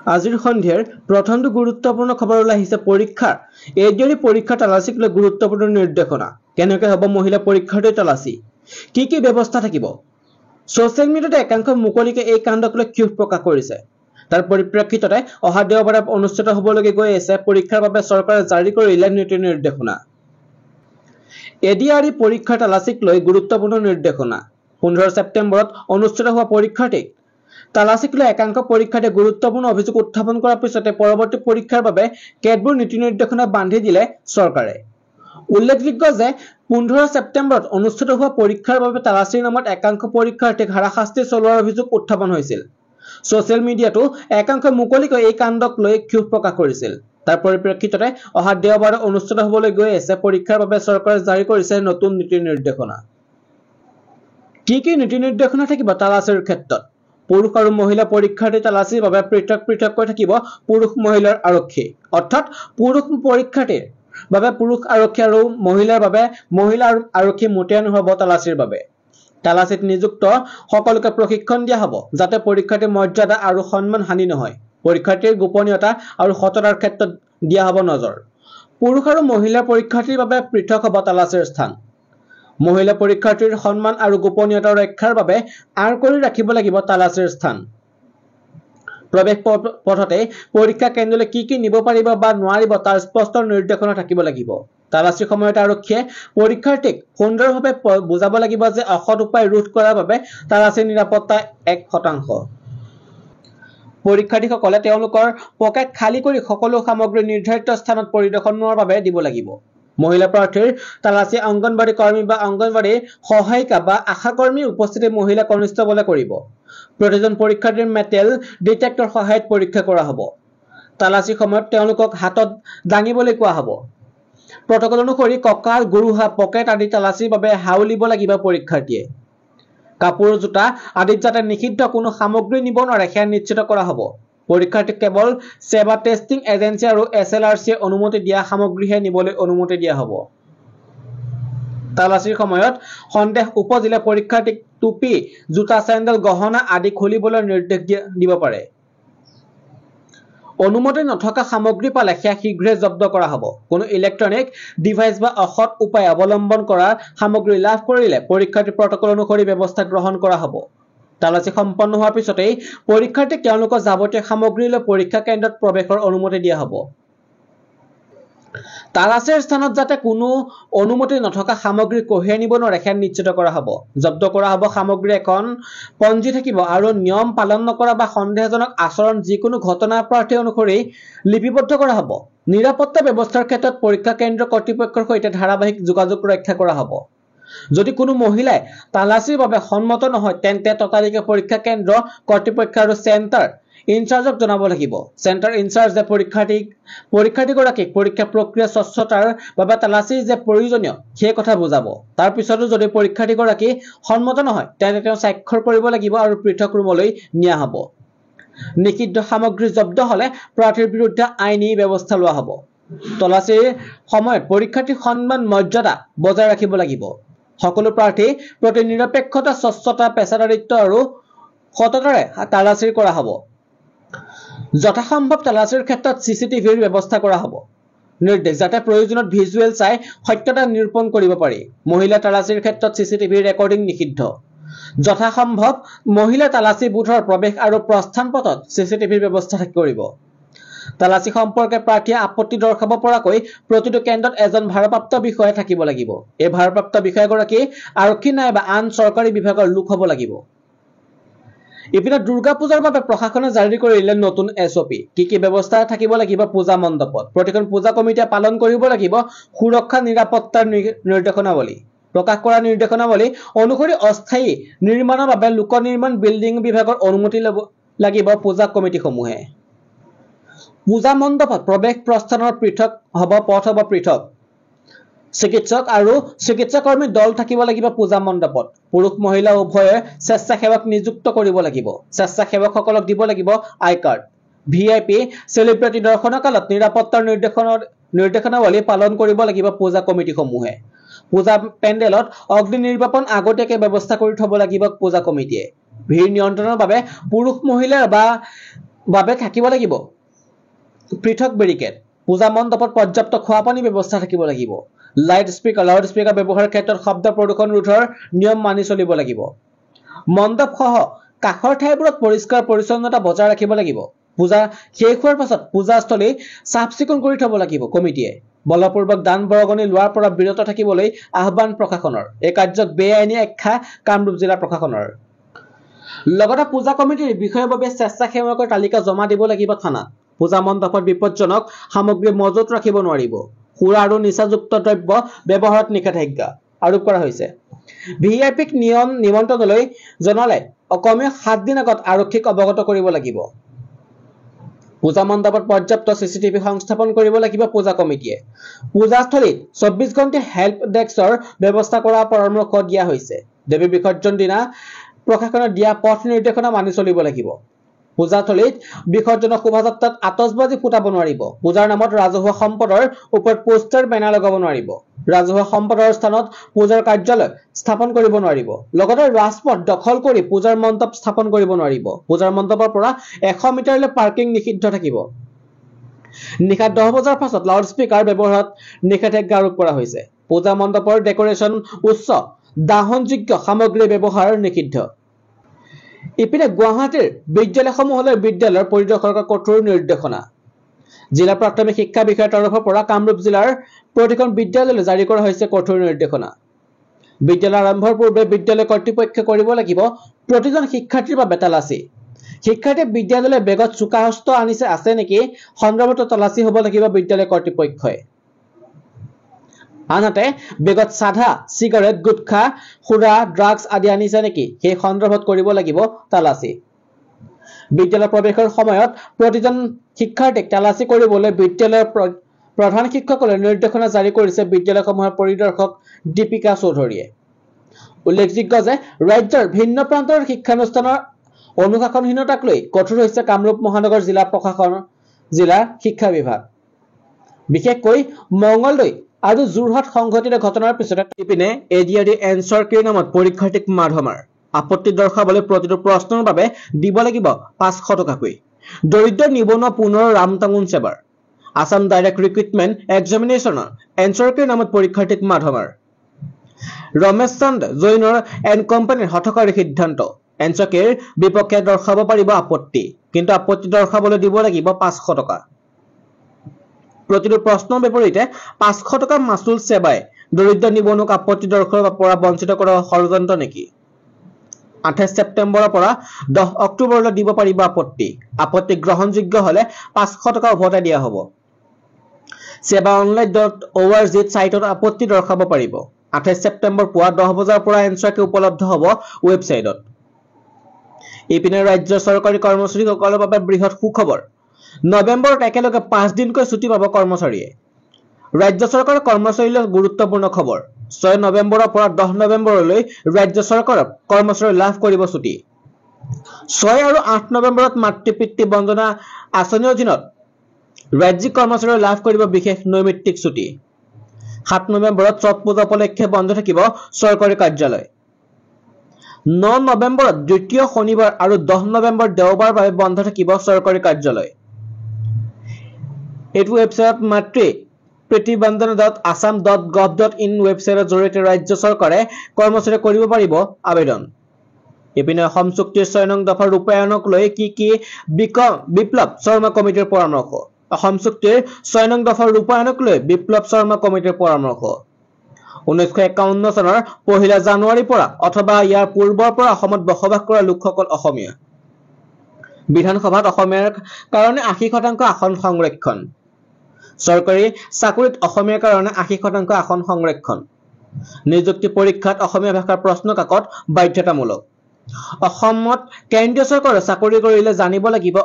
আজিৰ সন্ধিয়াৰ প্ৰথমটো গুৰুত্বপূৰ্ণ খবৰ ওলাই আহিছে পৰীক্ষাৰ এডিআৰই পৰীক্ষা তালাচীক লৈ গুৰুত্বপূৰ্ণ নিৰ্দেশনা কেনেকৈ হ'ব মহিলা পৰীক্ষাৰ্থীৰ তালাচী কি ব্যৱস্থা থাকিব সোশ্যাল মিডিয়াত একাংশ মুকলিকে এই কাণ্ডক লৈ ক্ষোভ প্ৰকাশ কৰিছে তাৰ পৰিপ্ৰেক্ষিততে অহা দেওবাৰে অনুষ্ঠিত হ'বলগীয়া গৈ আছে পৰীক্ষাৰ বাবে চৰকাৰে জাৰি কৰিলে নীতি নিৰ্দেশনা এডিআৰই পৰীক্ষাৰ তালাচীক লৈ গুৰুত্বপূৰ্ণ নিৰ্দেশনা 15 ছেপ্টেম্বৰত অনুষ্ঠিত হোৱা পৰীক্ষাৰ্থীক তালাচীক লৈ একাংশ পৰীক্ষাৰ্থীয়ে গুৰুত্বপূৰ্ণ অভিযোগ উত্থাপন কৰাৰ পিছতে পৰৱৰ্তী পৰীক্ষাৰ বাবে কেতবোৰ নীতি নিৰ্দেশনা বান্ধি দিলে চৰকাৰে উল্লেখযোগ্য যে 15 ছেপ্টেম্বৰত অনুষ্ঠিত হোৱা পৰীক্ষাৰ বাবে তালাচীৰ নামত একাংশ পৰীক্ষাৰ্থীক হাৰাশাস্তি চলোৱাৰ অভিযোগ উত্থাপন হৈছিল সোশ্যাল মিডিয়াতো একাংশ মুকলিকৈ এই কাণ্ডক লৈ ক্ষোভ প্ৰকাশ কৰিছিল তাৰ পৰিপ্ৰেক্ষিততে অহা দেওবাৰে অনুষ্ঠিত হ'বলৈ গৈ আছে পৰীক্ষাৰ বাবে চৰকাৰে জাৰি কৰিছে নতুন নীতি নিৰ্দেশনা কি নীতি নিৰ্দেশনা থাকিব তালাচীৰ ক্ষেত্ৰত পুৰুষ আৰু মহিলা পৰীক্ষাৰ্থী তালাচীৰ বাবে পৃথককৈ থাকিব পুৰুষ মহিলাৰ আৰক্ষী অৰ্থাৎ পুৰুষ পৰীক্ষাৰ্থীৰ বাবে পুৰুষ আৰক্ষী আৰু মহিলাৰ বাবে মহিলা আৰক্ষী মোতায়েন হ'ব তালাচীৰ বাবে তালাচীত নিযুক্ত সকলোকে প্ৰশিক্ষণ দিয়া হ'ব যাতে পৰীক্ষাৰ্থীৰ মৰ্যাদা আৰু সন্মান হানি নহয় পৰীক্ষাৰ্থীৰ গোপনীয়তা আৰু সততাৰ ক্ষেত্ৰত দিয়া হ'ব নজৰ পুৰুষ আৰু মহিলা পৰীক্ষাৰ্থীৰ বাবে পৃথক হ'ব তালাচীৰ স্থান মহিলা পৰীক্ষাৰ্থীৰ সন্মান আৰু গোপনীয়তা ৰক্ষাৰ বাবে আঁৰ কৰি ৰাখিব লাগিব তালাচীৰ স্থান প্ৰৱেশ পথতে পৰীক্ষা কেন্দ্ৰলৈ কি নিব পাৰিব বা নোৱাৰিব তাৰ স্পষ্ট নিৰ্দেশনা থাকিব লাগিব তালাচীৰ সময়ত আৰক্ষীয়ে পৰীক্ষাৰ্থীক সুন্দৰভাৱে বুজাব লাগিব যে অসৎ উপায় ৰোধ কৰাৰ বাবে তালাচীৰ নিৰাপত্তা 1% পৰীক্ষাৰ্থীসকলে তেওঁলোকৰ পকেট খালী কৰি সকলো সামগ্ৰী নিৰ্ধাৰিত স্থানত পৰিদৰ্শনৰ বাবে দিব লাগিব মহিলা প্ৰাৰ্থীৰ তালাচী অংগনবাড়ী কৰ্মী বা অংগনবাড়ী সহায়িকা বা আশা কৰ্মীৰ উপস্থিতি মহিলা কনিষ্ঠবলে কৰিব প্ৰতিজন পৰীক্ষাৰ্থীৰ মেটেল ডিটেক্টৰ সহায়ত পৰীক্ষা কৰা হ'ব তালাচী সময়ত তেওঁলোকক হাতত দাঙিবলৈ কোৱা হ'ব প্ৰটকল অনুসৰি কঁকাল গুৰুহা পকেট আদি তালাচীৰ বাবে হাউলিব লাগিব পৰীক্ষাৰ্থীয়ে কাপোৰ জোতা আদিত যাতে নিষিদ্ধ কোনো সামগ্ৰী নিব নোৱাৰে সেয়া নিশ্চিত কৰা হ'ব পৰীক্ষাৰ্থীক কেৱল সেৱা টেষ্টিং এজেন্সি আৰু এছএলআৰচি অনুমতি দিয়া সামগ্ৰীহে নিবলৈ অনুমতি দিয়া হ'ব তালাচীৰ সময়ত সন্দেহ উপজিলে পৰীক্ষাৰ্থীক টুপি জোতা চেণ্ডেল গহনা আদি খুলিবলৈ নিৰ্দেশ দিব পাৰে অনুমতি নথকা সামগ্ৰী পালে সেয়া শীঘ্ৰে জব্দ কৰা হ'ব কোনো ইলেক্ট্ৰনিক ডিভাইচ বা অসৎ উপায় অৱলম্বন কৰা সামগ্ৰী লাভ কৰিলে পৰীক্ষাৰ্থী প্ৰটকল অনুসৰি ব্যৱস্থা গ্ৰহণ কৰা হ'ব তালাচী সম্পন্ন হোৱাৰ পিছতেই পৰীক্ষাৰ্থীক তেওঁলোকৰ যাৱতীয় সামগ্ৰী লৈ পৰীক্ষা কেন্দ্ৰত প্ৰৱেশৰ অনুমতি দিয়া হ'ব তালাচীৰ স্থানত যাতে কোনো অনুমতি নথকা সামগ্ৰী কঢ়িয়াই নিব নোৱাৰে সেয়া নিশ্চিত কৰা হ'ব জব্দ কৰা হ'ব সামগ্ৰী এখন পঞ্জী থাকিব আৰু নিয়ম পালন নকৰা বা সন্দেহজনক আচৰণ যিকোনো ঘটনা প্ৰাৰ্থী অনুসৰি লিপিবদ্ধ কৰা হ'ব নিৰাপত্তা ব্যৱস্থাৰ ক্ষেত্ৰত পৰীক্ষা কেন্দ্ৰ কৰ্তৃপক্ষৰ সৈতে ধাৰাবাহিক যোগাযোগ ৰক্ষা কৰা হ'ব যদি কোনো মহিলাই তালাচীৰ বাবে সন্মত নহয় তেন্তে ততালিকে পৰীক্ষা কেন্দ্ৰ কৰ্তৃপক্ষ আৰু চেণ্টাৰ ইনচাৰ্জক জনাব লাগিব চেণ্টাৰ ইনচাৰ্জে পৰীক্ষাৰ্থীগৰাকীক পৰীক্ষা প্ৰক্ৰিয়া স্বচ্ছতাৰ বাবে তালাচী যে প্ৰয়োজনীয় সেই কথা বুজাব তাৰ পিছতো যদি পৰীক্ষাৰ্থীগৰাকী সন্মত নহয় তেন্তে তেওঁ স্বাক্ষৰ কৰিব লাগিব আৰু পৃথক ৰুমলৈ নিয়া হ'ব নিষিদ্ধ সামগ্ৰী জব্দ হ'লে প্ৰাৰ্থীৰ বিৰুদ্ধে আইনী ব্যৱস্থা লোৱা হ'ব তালাচীৰ সময়ত পৰীক্ষাৰ্থীৰ সন্মান মৰ্যাদা বজাই ৰাখিব লাগিব সকলো প্ৰাৰ্থী প্ৰতি নিৰপেক্ষতা স্বচ্ছতা পেছাদাৰিত্ব আৰু সততাৰে তালাচীৰ কৰা হ'ব যথাসম্ভৱ তালাচীৰ ক্ষেত্ৰত চিচিটিভিৰ ব্যৱস্থা কৰা হ'ব নিৰ্দেশ যাতে প্ৰয়োজনত ভিজুৱেল চাই সত্যতা নিৰূপণ কৰিব পাৰি মহিলা তালাচীৰ ক্ষেত্ৰত চিচিটিভি ৰেকৰ্ডিং নিষিদ্ধ যথাসম্ভৱ মহিলা তালাচী বুথৰ প্ৰৱেশ আৰু প্ৰস্থান পথত চিচিটিভিৰ ব্যৱস্থা কৰিব তালাচী সম্পৰ্কে প্ৰাৰ্থীয়ে আপত্তি দৰ্শাব পৰাকৈ প্ৰতিটো কেন্দ্ৰত এজন ভাৰপ্ৰাপ্ত বিষয়া থাকিব লাগিব এই ভাৰপ্ৰাপ্ত বিষয়াগৰাকী আৰক্ষী নাইবা আন চৰকাৰী বিভাগৰ লোক হ'ব লাগিব ইপিনে দুৰ্গা পূজাৰ বাবে প্ৰশাসনে জাৰি কৰিলে নতুন এছঅপি কি ব্যৱস্থা থাকিব লাগিব পূজা মণ্ডপত প্ৰতিখন পূজা কমিটিয়ে পালন কৰিব লাগিব সুৰক্ষা নিৰাপত্তাৰ নিৰ্দেশনাৱলী প্ৰকাশ কৰা নিৰ্দেশনাৱলী অনুসৰি অস্থায়ী নিৰ্মাণৰ বাবে লোক নিৰ্মাণ বিল্ডিং বিভাগৰ অনুমতি ল'ব লাগিব পূজা কমিটিসমূহে পূজা মণ্ডপত প্ৰৱেশ প্ৰস্থানৰ পৃথক হ'ব পথ হ'ব পৃথক চিকিৎসক আৰু চিকিৎসাকৰ্মী দল থাকিব লাগিব পূজা মণ্ডপত পুৰুষ মহিলা উভয়ে স্বেচ্ছাসেৱক নিযুক্ত কৰিব লাগিব স্বেচ্ছাসেৱকসকলক দিব লাগিব আই কাৰ্ড ভিআইপি সেলিব্ৰিটি দৰ্শনকালত নিৰাপত্তাৰ নিৰ্দেশনাৱলী পালন কৰিব লাগিব পূজা কমিটিসমূহে পূজা পেণ্ডেলত অগ্নি নিৰ্বাপন আগতীয়াকৈ ব্যৱস্থা কৰি থব লাগিব পূজা কমিটিয়ে ভিৰ নিয়ন্ত্ৰণৰ বাবে পুৰুষ মহিলাৰ বা বাবে থাকিব লাগিব পৃথক বেৰিকেড পূজা মণ্ডপত পৰ্যাপ্ত খোৱা পানী ব্যৱস্থা থাকিব লাগিব লাউড স্পিকাৰ ব্যৱহাৰৰ ক্ষেত্ৰত শব্দ প্ৰদূষণ ৰোধৰ নিয়ম মানি চলিব লাগিব মণ্ডপ সহ কাষৰ ঠাইবোৰত পৰিষ্কাৰ পৰিচ্ছন্নতা বজাই ৰাখিব লাগিব পূজা শেষ হোৱাৰ পাছত পূজাস্থলী চাফ চিকুণ কৰি থব লাগিব কমিটিয়ে বলপূৰ্বক দান বৰগণি লোৱাৰ পৰা বিৰত থাকিবলৈ আহ্বান প্ৰশাসনৰ এই কাৰ্যক বেআইনী আখ্যা কামৰূপ জিলা প্ৰশাসনৰ লগতে পূজা কমিটিৰ বিষয়ৰ বাবে স্বেচ্ছাসেৱকৰ তালিকা জমা দিব লাগিব থানাত পূজা মণ্ডপত বিপদজনক সামগ্ৰী মজুত ৰাখিব নোৱাৰিব সুৰা আৰু নিচাযুক্ত দ্ৰব্য ব্যৱহাৰত নিষেধাজ্ঞা আৰোপ কৰা হৈছে ভিআইপিক নিমন্ত্ৰণলৈ জনালে কমেও 7 দিন আগত আৰক্ষীক অৱগত কৰিব লাগিব পূজা মণ্ডপত পৰ্যাপ্ত চিচিটিভি সংস্থাপন কৰিব লাগিব পূজা কমিটিয়ে পূজাস্থলীত 24 ঘণ্টা হেল্প ডেস্কৰ ব্যৱস্থা কৰাৰ পৰামৰ্শ দিয়া হৈছে দেৱী বিসৰ্জন দিনা প্ৰশাসনে দিয়া পথ নিৰ্দেশনা মানি চলিব লাগিব পূজাস্থলীত বিসৰ্জনৰ শোভাযাত্ৰাত আতচবাজি ফুটাব নোৱাৰিব পূজাৰ নামত ৰাজহুৱা সম্পদৰ ওপৰত পোষ্টাৰ বেনাৰ লগাব নোৱাৰিব ৰাজহুৱা সম্পদৰ স্থানত পূজাৰ কাৰ্যালয় স্থাপন কৰিব নোৱাৰিব লগতে ৰাজপথ দখল কৰি পূজাৰ মণ্ডপ স্থাপন কৰিব নোৱাৰিব পূজাৰ মণ্ডপৰ পৰা 100 মিটাৰলৈ পাৰ্কিং নিষিদ্ধ থাকিব নিশা 10 বজাৰ পাছত লাউড স্পিকাৰ ব্যৱহাৰত নিষেধাজ্ঞা আৰোপ কৰা হৈছে পূজা মণ্ডপৰ ডেকোৰেশ্যন উচ্চ দাহনযোগ্য সামগ্ৰী ব্যৱহাৰ নিষিদ্ধ ইপিনে গুৱাহাটীৰ বিদ্যালয়সমূহলৈ বিদ্যালয়ৰ পৰিদৰ্শকৰ কঠোৰ নিৰ্দেশনা জিলা প্ৰাথমিক শিক্ষা বিষয়াৰ তৰফৰ পৰা কামৰূপ জিলাৰ প্ৰতিখন বিদ্যালয়লৈ জাৰি কৰা হৈছে কঠোৰ নিৰ্দেশনা বিদ্যালয় আৰম্ভৰ পূৰ্বে বিদ্যালয় কৰ্তৃপক্ষই কৰিব লাগিব প্ৰতিজন শিক্ষাৰ্থীৰ বাবে তালাচী শিক্ষাৰ্থী বিদ্যালয়লৈ বেগত চোকা হস্ত আনিছে আছে নেকি সন্দৰ্ভত তালাচী হ'ব লাগিব বিদ্যালয় কৰ্তৃপক্ষই আনহাতে বেগত সাধা সিগাৰেট গুটখা খুৰা ড্ৰাগছ আদি আনিছে নেকি সেই সন্দৰ্ভত কৰিব লাগিব তালাচী বিদ্যালয় প্ৰৱেশৰ সময়ত প্ৰতিজন শিক্ষাৰ্থীক তালাচী কৰিবলৈ বিদ্যালয়ৰ প্ৰধান শিক্ষকলৈ নিৰ্দেশনা জাৰি কৰিছে বিদ্যালয়সমূহৰ পৰিদৰ্শক দীপিকা চৌধুৰীয়ে উল্লেখযোগ্য যে ৰাজ্যৰ ভিন্ন প্ৰান্তৰ শিক্ষানুষ্ঠানৰ অনুশাসনহীনতাক লৈ কঠোৰ হৈছে কামৰূপ মহানগৰ জিলা প্ৰশাসন জিলা শিক্ষা বিভাগ বিশেষকৈ মঙ্গলদৈ আৰু যোৰহাট সংঘটিত ঘটনাৰ পিছতে ইপিনে এডিআৰডি এনচাৰ কি নামত পৰীক্ষাৰ্থীক মাৰধমাৰ আপত্তি দৰ্শাবলৈ প্ৰতিটো প্ৰশ্নৰ বাবে দিব লাগিব 500 টকাকৈ দৰিদ্ৰ নিবনুৱা পুনৰ ৰামটাঙুন সেৱাৰ আসাম ডাইৰেক্ট ৰিক্ৰুটমেণ্ট এক্সামিনেশ্যনৰ এনচাৰ কি নামত পৰীক্ষাৰ্থীক মাৰধমাৰ ৰমেশ চন্দ জৈনৰ এণ্ড কোম্পানীৰ হঠকাৰী সিদ্ধান্ত এনচাৰ কিৰ বিপক্ষে দৰ্শাব পাৰিব আপত্তি কিন্তু আপত্তি দৰ্শাবলৈ দিব লাগিব 500 টকা প্ৰতিটো প্ৰশ্নৰ বিপৰীতে 500 টকা মাচুল সেৱাই দৰিদ্ৰ নিবনুৱাক আপত্তি দৰ্শাবৰ পৰা বঞ্চিত কৰা ষড়যন্ত্ৰ নেকি 28 ছেপ্টেম্বৰৰ পৰা 10 অক্টোবৰলৈ দিব পাৰিব আপত্তি গ্ৰহণযোগ্য হলে 500 টকা উভতাই দিয়া হ'ব sevaonline.org সাইটত আপত্তি দৰ্শাব পাৰিব 28 ছেপ্টেম্বৰ পুৱা 10 বজাৰ পৰা এনচাৰ কি উপলব্ধ হ'ব ৱেবছাইটত ইপিনে ৰাজ্য চৰকাৰী কৰ্মচাৰীসকলৰ বাবে বৃহৎ সুখবৰ নৱেম্বৰত একেলগে 5 দিনকৈ ছুটি পাব কৰ্মচাৰীয়ে ৰাজ্য চৰকাৰৰ কৰ্মচাৰীলৈ গুৰুত্বপূৰ্ণ খবৰ 6 নৱেম্বৰৰ পৰা 10 নৱেম্বৰলৈ ৰাজ্য চৰকাৰৰ কৰ্মচাৰী লাভ কৰিব ছুটি 6 আৰু 8 নৱেম্বৰত মাতৃ-পিতৃ বন্দনা আঁচনিৰ অধীনত ৰাজ্যিক কৰ্মচাৰী লাভ কৰিব বিশেষ নৈমিত্তিক ছুটি 7 নৱেম্বৰত ছট পূজা উপলক্ষে বন্ধ থাকিব চৰকাৰী কাৰ্যালয় 9 নৱেম্বৰত দ্বিতীয় শনিবাৰ আৰু 10 নৱেম্বৰ দেওবাৰ বাবে বন্ধ থাকিব চৰকাৰী কাৰ্যালয় এইটো ৱেবছাইট মাতৃ petibandana.assam.gov.in ৱেবছাইটৰ জৰিয়তে ৰাজ্য চৰকাৰে কৰ্মচাৰী কৰিব পাৰিব আবেদন ইপিনে অসম চুক্তিৰ 6 নং দফাৰ ৰূপায়ণক লৈ কি বিপ্লৱ শৰ্মা কমিটিৰ পৰামৰ্শ অসম চুক্তিৰ 6 নং দফাৰ ৰূপায়ণক লৈ বিপ্লৱ শৰ্মা কমিটিৰ পৰামৰ্শ 1951 চনৰ 1 জানুৱাৰীৰ পৰা অথবা ইয়াৰ পূৰ্বৰ পৰা অসমত বসবাস কৰা লোকসকল অসমীয়া বিধানসভাত অসমীয়াৰ কাৰণে 80% আসন সংৰক্ষণ চৰকাৰী চাকৰিত অসমীয়াৰ কাৰণে 80% আসন সংৰক্ষণ নিযুক্তি পৰীক্ষাত অসমীয়া ভাষাৰ প্ৰশ্ন কাকত বাধ্যতামূলক অসমত কেন্দ্ৰীয় চৰকাৰে চাকৰি কৰিলে জানিব লাগিব